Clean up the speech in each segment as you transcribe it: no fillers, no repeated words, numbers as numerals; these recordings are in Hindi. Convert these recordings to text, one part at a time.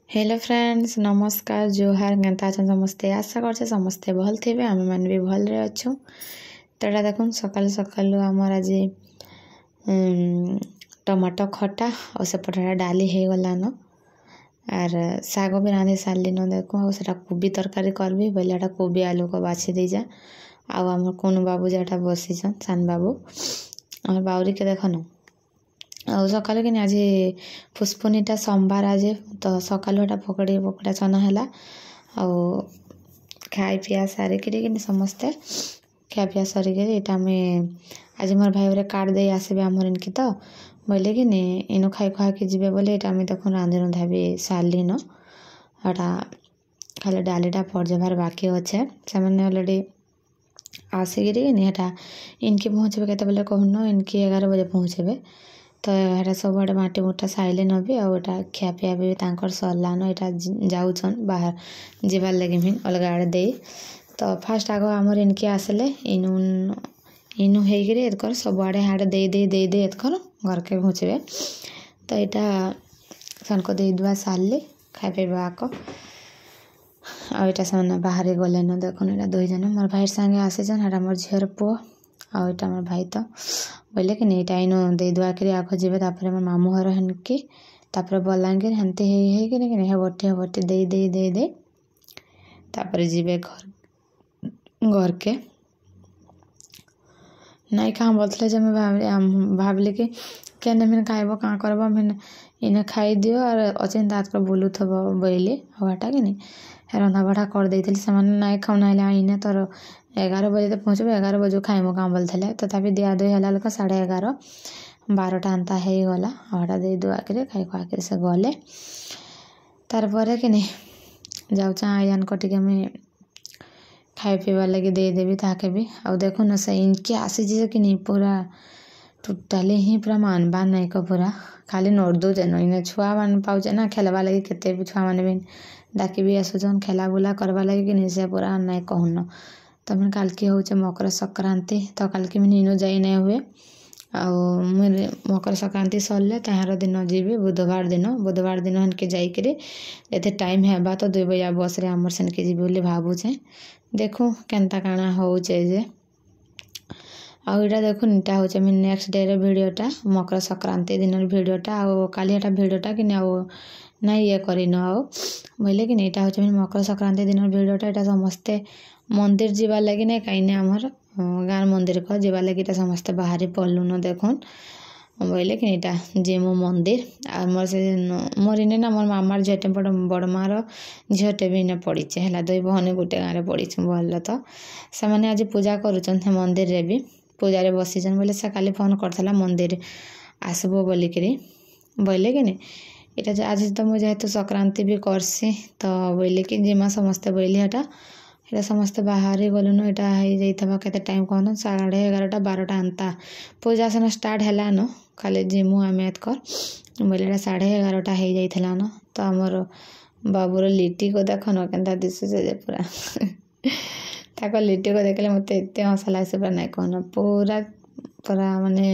हेलो फ्रेंड्स नमस्कार जोहार केनता अछन समस्ते आशा करछे समस्ते भल थे आम मैंने भी भल रे अच्छु तो यहाँ देखुन सकाल सकाल आमर आज टमाटो खटा और सेपटे डाली हो गलान आर शाग भी रांधि सारे न देखो और कोबी तरकारी करबी बोले कोबी आलू को बाछी दीजा आम कौन बाबू जेटा बसीछन सान बाबू आम बाउरी के देखन ଆଉ ସକାଳୁ କିନି ଆଜି ପୁଷ୍ପୁନିଟା सोमवार आज तो ସକାଳୁ ଏଟା ପକଡ଼ି ପକଡ଼ା ଛନା ହେଲା ଆଉ ଖାଇ ପିଆ ସାରିକିରି କିନି ସମସ୍ତେ ଖିଆ पिया सरिकिरी एटा आमे आज मोर भाई रे कार्ड दे आसबे हमर इनकी तो बोले कि नी इनो खाई खुआ के जीवे बोले एटा आमे देखो रांधि रुंधा भी सारली न एटा खाली डालीटा पड़ जाबार बाकी अच्छे से मैंने ऑलरेडी आसिकिरी नी एटा इनकी पहुँचबे केते बोले कहून इनकी 11 बजे पहुँचबे तो यहाँ सब आड़े माटी मुटा साइले नबी आटा खियापिया भी सरलान यहाँ जाऊन बाहर जीवार लगे भी अलग आड़े दे तो फास्ट आग आमर इनके आसले इनु इनु होकर सब आड़े हाड़े दे एतकर घर के पहुँचबे तो यहाँ सनको दे दुआ सारली खाई पीवा आक आटा से बाहर गले न देखुन यहाँ 2 जन मोर भाई संगे आसीचन यहाँ मोर झीर पुओ आटा मोर भाई तो बोले कि नहीं टाइन दे दुआ कर आग जीवे तापर मोर मामू घर हेनकी तापर बलांगीर हेनती हे बटी दे दे दे दे तापर जीवे घर के नहीं कहाँ बोलते जे भाविली कि केने मैंने खाइब कहाँ करब मैंने इन्हें खाई दियो और अचिंत हाथ पर बुलू थब बोली आटा कि नहीं रंधा बढ़ा कर देती से नहीं खाऊना इन्हें तोर 11 बजे तो पहुँचबे 11 बजे खाइमु कहाँ बोलते तथापि दिया दुई है 11:30 12टा अंता हो गला आटा दे दुआ कर खाई खुआ कर से गले तार पर कि नहीं जाऊँ आईजान को टे मुझे खाई पीवार लगे देदेवी ताके भी आ देखो न से इनके आसी कि नहीं पूरा टोटाली ही पूरा मानबार नहीं को पूरा खाली नोट जेन इन छुआ मान पाचे ना खेलवा लगे केते भी छुआ मैंने भी डाकी भी आसुन खेला बुला करवा लगे कि नहीं से पूरा नहीं कहून तो मैं काल की हूँ मकर संक्रांति तो काल की मैंने इनो जाई नहीं हुए आ मकर संक्रांति सरले तार दिन जीवी बुधवार दिन हनके जाइकरी ये टाइम है तो 2 बजे बस रे आमर सेनके जीवी बोली भावुचे देखूँ केनता काଣା होचे जे आईटा देखुन इटा हूँ मैं नेक्स्ट डे रे भिडियोटा मकर संक्रांति दिन भिडियोटा आली भिडियोटा कि नहीं ये करन बोले कि नहीं हूँ मैं मकर संक्रांति दिन भिडियोटा यहाँ समस्ते मंदिर जीवार लगे नहीं कहीं आमर गाँव मंदिर को जीवार लगे समस्ते बाहरी पड़लु न देखुन बोले कि यहाँ जीमु मंदिर आमर से मोर इने ना मोर मामार झीटे बड़मार झीटे भी इने पड़ी है 2 भौनी गोटे गाँव में पड़ी भल तो से मैंने आज पूजा करुचन मंदिर रे भी पूजा बसीचन बोले से काली फोन करता मंदिर आसबो बोलिकी बोले कि नहीं यहाँ आज तो मुझे जेहेतु संक्रांति भी करसी तो बोले कि जिमा समस्ते बोली यहाँ समस्ते बाहर गलुन यहाँ हो के टाइम कहन 11:30 12टा अंता पूजा सेना स्टार्ट है न खाली जिमु आम एतकर बोले 11:30 हो जाता न तो आमर बाबूर लिटी को देख न के दिशुचे पूरा ताक लिटी को देखले मत एत हसा लगे पूरा नहीं कहन पूरा पूरा माने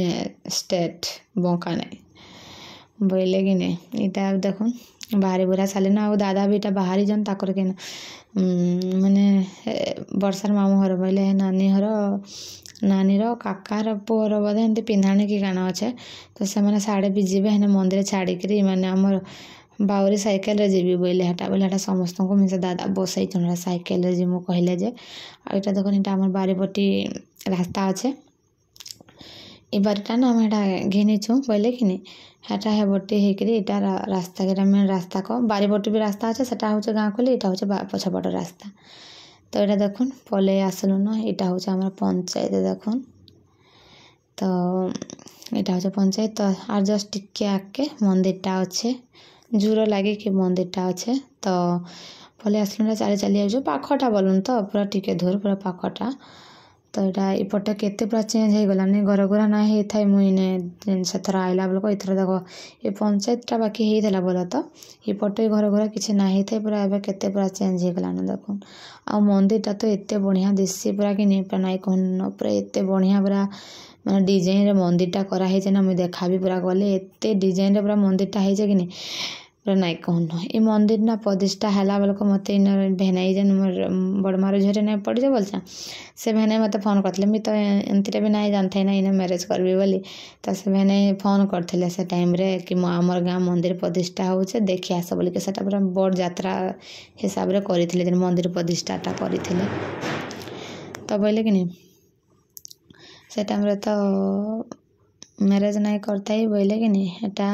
स्टेट बंका नहीं बोले कि नहीं यहाँ देखुन बाहरी बुरा साले ना दादा भी बाहरी जन ताकर के माने वर्षार मामू घर बोले नानी काकार पुअर बोधे एमती पिंधाणी कि काण अच्छे तो से मैंने साढ़े भी जीवे हेने मंदिर छाड़िकी माने आमर बाउरी साइकेल रे जीवी बोले हटा समस्त को मिसे दादा बसई साइकेल रे जीमु कहले जे आईटा देखो यहाँ आमर बारीपटी रास्ता अच्छे ये बारीटा ना हम घिनीचु बोले कि नहीं हेटा है बटी होकर रास्ता के मेन रास्ता को बारीपटी भी रास्ता अच्छे से हूँ गाँव खोली यहाँ हूँ पछपट रास्ता तो यहाँ देखुन पलि आसलु न यहाँ हूँ आम पंचायत देखुन तो यहाँ हूँ पंचायत तो आर जस्ट टिके आगे मंदिरटा अच्छे जुर लगे कि मंदिरटा अच्छे तो पलि आसलु चली चली पाखटा बोलुन तो पूरा टिके दूर पूरा पाखटा तो यहाँ इपटे केते पूरा चेंज हो गलानी घर घुरा ना होता मुझे से थर आइला बेलक इथर देख ये पंचायतटा बाकी होता बोल तो इपटे घर घुरा किसी ना होता पूरा एवं केते पूरा चेंज हो गलानी देखुन आ मंदिरटा तो एत बढ़िया दिशे पूरा कि नहीं पूरा नाई कहन पूरा एत बढ़िया पूरा माने डिजाइन रे मंदिरटा कराई ना मुझे देखा भी पूरा गले एत डिजाइन रे पूरा मंदिरटा हो कि नहीं पूरा नाई कहन ए मंदिर ना प्रतिष्ठा हैला बेल को मत इन भेनाई जेन मोर बड़मार झरे नहीं पड़ जा बोलचा से भेनाई मत फोन करते मुई तो एमती भी नहीं जानते ना इन मैरेज करबी बोली तो से भेनाई फोन करते से टाइम रे कि आमर गाँ मंदिर प्रतिष्ठा होचे देखि आस बोलिक से पूरा बड़ यात्रा हिसाब रे करथिले जेन मंदिर प्रतिष्ठाटा करथिले तो बोले कि नहीं से टाइम रे तो मैरेज नहीं करता ही बोले कि नहीं एटा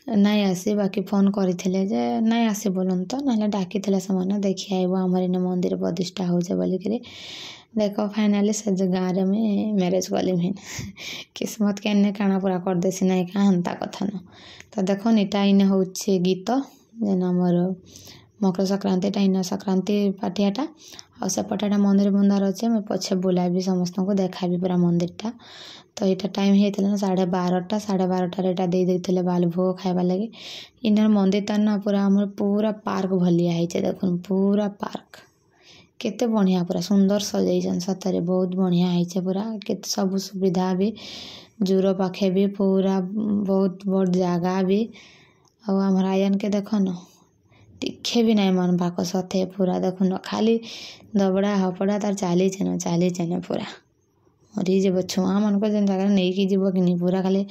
नहीं आसी बाकी फोन करथिले जे नहीं आसी बोलन तो ना डाकी से देखी आइब आमर इन मंदिर प्रतिष्ठा होचे बोलिक देख फाइनाली से गाँव रे मुई मैरेज कली हिन किस्मत के एने काना पूरा कर देसी नहीं क्या हंता कथा न तो देखो इटा इन हूँ गीत जेन आमर मकर संक्रांति इन संक्रांति पाटियाटा आ सेपटा मंदिर बंदार अच्छे मुझे पछे बुलाबी समस्त को देखाबी पूरा मंदिरटा तो यहाँ टाइम होता ना 12:30 12:30 यहाँ दे बाल भोग खाइबा लगे इन मंदिर तार ना पूरा आम पूरा पार्क भलिया है देखुन पूरा पार्क केते बढ़िया पूरा सुंदर सजाइछन सतरे बहुत बढ़िया है पूरा केते सब सुविधा भी जूर पाखे भी पूरा बहुत बड़ जगह भी आम आयन के देख न टिके भी नहीं मन पाक सथे पूरा देखुन खाली दबड़ा हपड़ा तार चाली चेन पूरा मरी जब छुआ मन को जेन जगह नहीं कि जीव कि पूरा खाली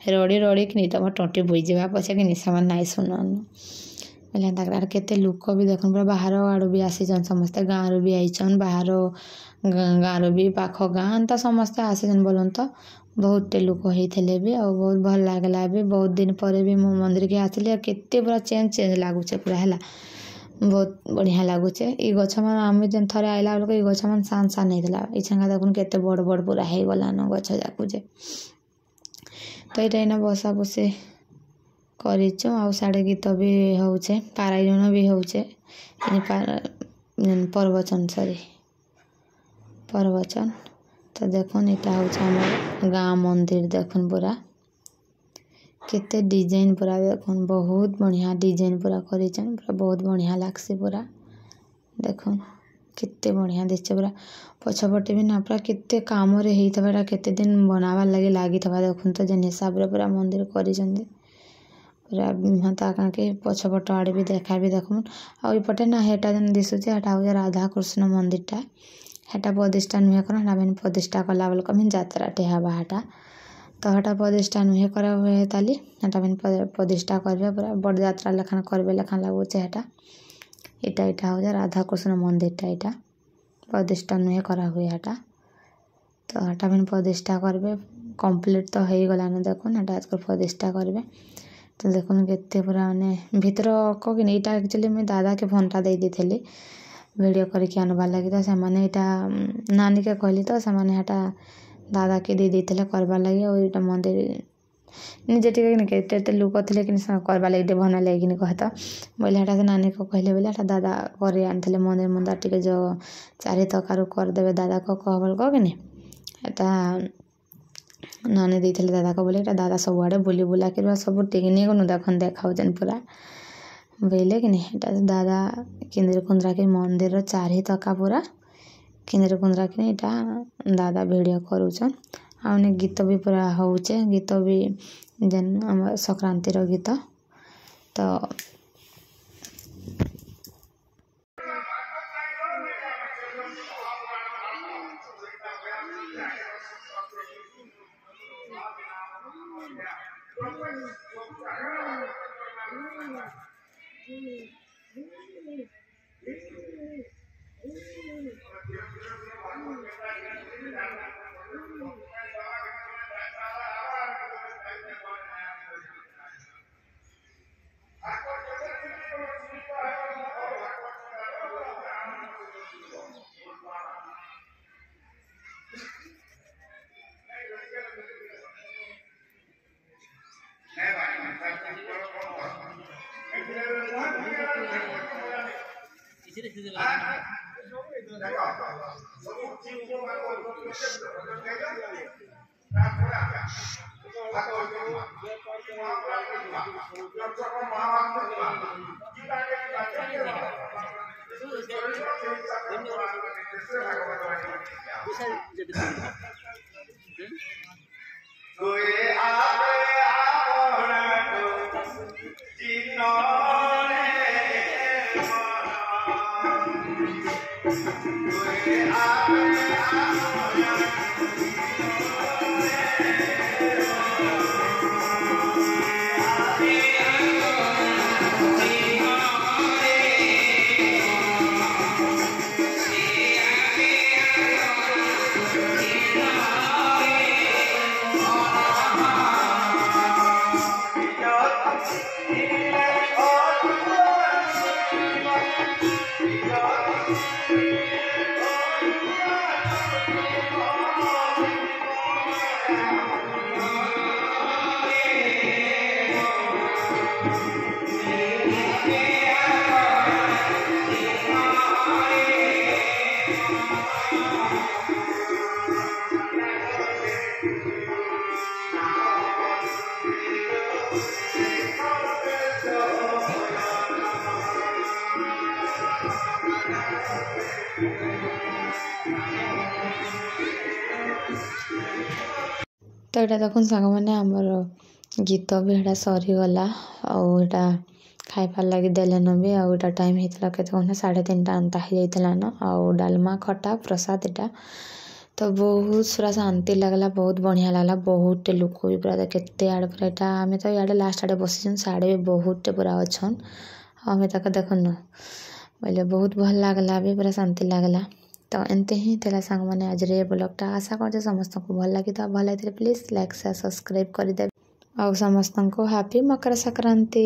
रड़ी रड़ी कि तुम टंटी बोई जावा पछे कि से नाई सुनन बोले तार केते लोक भी देखुन पूरा बाहर आड़ू भी आसीचन समस्ते गाँव भी आईचन बाहर गाँव भी पाख गाँ तो समस्ते आसीचन बोलन तो बहुत लोक होते भी और बहुत भल लगला भी बहुत दिन पर भी मो मंदिर के आसली केते पूरा चेंज लगुचे पूरा है बहुत बढ़िया लगुचे ये गछ मान आम जेन थे आइला बेलक ये गछ मान सान सान होता इछांगा देखुन केते बड़ बड़ पूरा हो गलान गछ जाकुचे तो यहाँ बसा बसी करिचु आ साड़े गीत भी होचे पारायण भी होचे प्रवचन सॉरी प्रवचन तो देखुन यहाँ हूँ गाँ मंदिर देखुन पूरा केते डिजाइन पूरा देखुन बहुत बढ़िया डिजाइन पूरा करिचन पूरा बहुत बढ़िया लागसी पूरा देखुन केते बढ़िया दिखे पूरा पछपटे भी ना पूरा केते काम रे होता केते दिन बनावार लगे लगी देखुन तो जेन हिसाब रे पूरा मंदिर करिचन पूरा हाथा काके पछपट आड़े भी देखा भी देखुन आईपटे ना हेटा जेन दिशुचे हेटा हूँ राधा कृष्ण मंदिरटा हेटा प्रतिष्ठा नुहे कर हेटा प्रतिष्ठा कला बेल कमी जात्राटे हवा हेटा तो हेटा प्रतिष्ठा नुहे कर हुए ताली हेटा प्रतिष्ठा करबे पूरा बड़ यात्रा लेखान करबे लेखान लगुचे हेटा इटा हूँ राधा कृष्ण मंदिरटा यहाँ प्रतिष्ठा नुहे करा हुए हेटा तो हेटा प्रतिष्ठा करबे कंप्लीट तो हो गलान देखुन हेटा प्रतिष्ठा करबे तो देखुन केते पूरा माने भीतर को कि यहाँ एक्चुअली मुझे दादा के फोनटा दे दी वीडियो करके आनबार लगी तो से नानी के कहली तो से दादा के दे देते करबार लगे और यहाँ मंदिर निजे टे लोक थे कि करवा लगे भना लगे कहता बोले हेटा से नानी को कहले बोले हेटा दादा कर आनी मंदिर मंदिर टे जो चारि तकार करदे दादा को कहबल कह कि एटा नानी देते दादा को बोले दादा सबुआड़े बुली बुला के सब टेक्निक देखन देखाऊन पूरा बोले कि दादा केन्द्र कुंद्रा के मंदिर चारि तका पूरा केन्द्र कुंद्रा के यहाँ दादा वीडियो करुचन आ गीत भी पूरा होचे गीत भी जेन संक्रांति गीत तो Người áo áo तो यहाँ देखुन सांग मैंने आमर गीत भी एटा सरीगला आटा खाइबार लगे देलेन भी आटा टाइम होता के 3:30 अंता हो जाता न आउ डालमा खटा प्रसाद एटा तो बहुत पूरा शांति लगला बहुत बढ़िया लगला बहुत लोक भी पूरा केते आड़े पूरा एटा आम तो इे लास्ट आड़े बसीन साड़े भी बहुत पूरा अच्छन आम तक देखन बोले बहुत भल लगला भी पूरा शांति लगला तो एमती ही तेला सांग मैंने आज रे ब्लॉगटा आशा कर समस्त को भल लगी तो भल लगे प्लीज लाइक शेयर सब्सक्राइब करदे और समस्त को हैप्पी मकर संक्रांति।